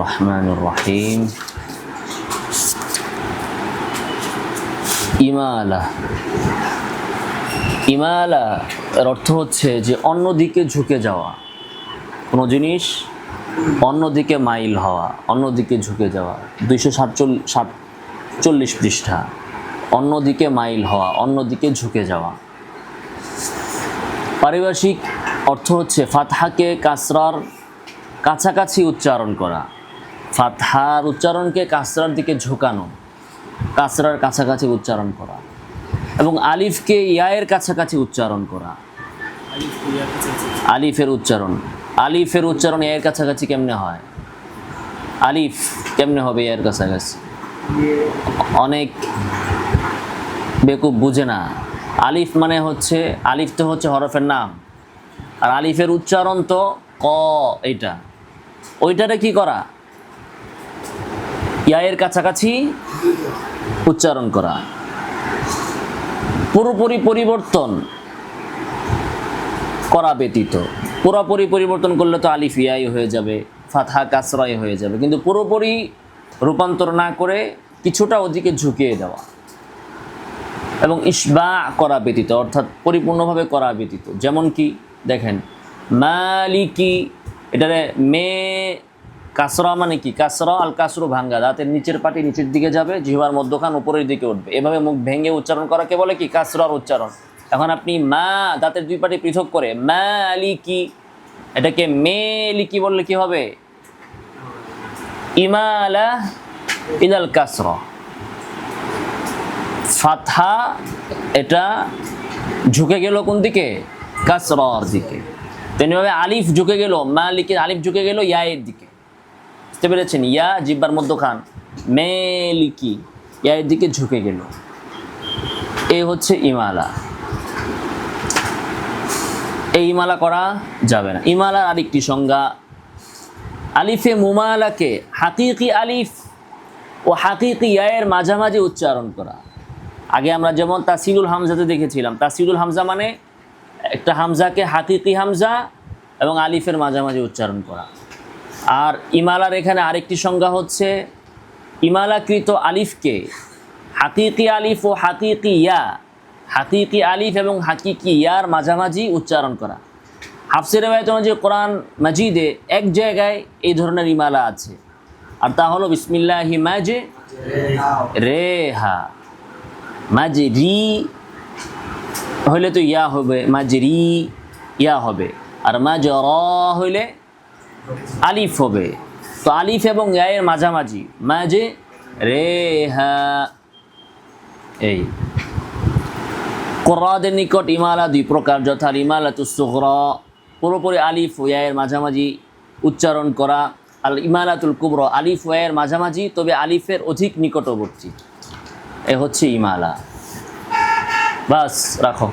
রহমানির রহিম। ইমালা, ইমালা এর অর্থ হচ্ছে যে অন্যদিকে ঝুঁকে যাওয়া, কোনো জিনিস অন্যদিকে মাইল হওয়া, অন্যদিকে ঝুঁকে যাওয়া। 247 পৃষ্ঠা। অন্যদিকে মাইল হওয়া, অন্যদিকে ঝুঁকে যাওয়া। পারিভাষিক অর্থ হচ্ছে ফাতহাকে কাসরার কাছাকাছি উচ্চারণ করা, ফাতহার উচ্চারণকে কাসরার দিকে ঝুঁকানো, কাসরার কাছাকাছি উচ্চারণ করা, এবং আলিফকে ইয়ায়ের কাছাকাছি উচ্চারণ করা। আলিফের উচ্চারণ ইয়ায়ের কাছাকাছি কেমনে হয়? আলিফ কেমনে হবে ইয়ায়ের কাছাকাছি? অনেক বেকুব বুঝে না। আলিফ মানে হচ্ছে, আলিফ তো হচ্ছে হরফের নাম, আর আলিফের উচ্চারণ তো ক, এইটা ওইটারে কি করা? ইয়ায়ের কাছাকাছি উচ্চারণ করা। পুরোপুরি পরিবর্তন করা ব্যতীত, পুরোপুরি পরিবর্তন করলে তো আলিফ ইয়াই হয়ে যাবে, ফাতহা কাসরাই হয়ে যাবে, কিন্তু পুরোপুরি রূপান্তর না করে কিছুটা ওদিকে ঝুঁকিয়ে দেওয়া এবং ইশবা করা ব্যতীত, অর্থাৎ পরিপূর্ণভাবে করা ব্যতীত। যেমন কি দেখেন, মালিকি, এটারে মে কাসরা মানে কি? কাসরা আল কাসরু ভাঙ্গা, দাঁতের নিচের পাটি নিচের দিকে যাবে, জিহ্বার মধ্যখান উপরের দিকে উঠবে, এভাবে মুখ ভেঙে উচ্চারণ করাকে বলে কি? কাসরার উচ্চারণ। এখন আপনি মা, দাঁতের দুই পাটি পৃথক করে মালিকি, এটাকে মেলিকি বললে কি হবে? ইমালা ইলাল কাসরা। ফাতহা এটা ঝুঁকে গেল কোন দিকে? কাসরার দিকে। তেমনিভাবে আলিফ ঝুঁকে গেল, মালিকের আলিফ ঝুঁকে গেল ইয়ায়ের দিকে। বুঝতে পেরেছেন? ইয়া জিহ্বার মধ্যখান, মেলিকি ইয়ায়ের দিকে ঝুঁকে গেল। এই হচ্ছে ইমালা। এই ইমালা করা যাবে না। ইমালার আরেকটি সংজ্ঞা, আলিফে মুমালাকে হাকিকি আলিফ ও হাকিকি ইয়ায়ের মাঝামাঝি উচ্চারণ করা। আগে আমরা যেমন তাসিলুল হামজাতে দেখেছিলাম, তাসিলুল হামজা মানে একটা হামজাকে হাকিকি হামজা এবং আলিফের মাঝামাঝি উচ্চারণ করা। আর ইমালার এখানে আরেকটি সংজ্ঞা হচ্ছে ইমালাকৃত আলিফকে হাকিকি আলিফ ও হাকিকি ইয়া, হাকিকি আলিফ এবং হাকিকি ইয়ার মাঝামাঝি উচ্চারণ করা। হাফসের রিওয়ায়াত অনুযায়ী কোরআন মাজিদে এক জায়গায় এই ধরনের ইমালা আছে, আর তা হলো বিসমিল্লাহি মাজে রেহা। মাঝে রি হইলে তো ইয়া হবে, মাঝে রি ইয়া হবে, আর মাঝে র হইলে আলিফ হবে। তো আলিফ এবং ইয়ায়ের মাঝামাঝি মাঝে রেহা। এই কুরআদের নিকট ইমালা দুই প্রকার, যথা ইমালাতুস সুগরা, পুরোপুরি আলিফ ও ইয়ায়ের মাঝামাঝি উচ্চারণ করা, আল ইমালাতুল কুবরা, আলিফ ও ইয়ায়ের মাঝামাঝি তবে আলিফের অধিক নিকটবর্তী। এ হচ্ছে ইমালা। বাস রাখো।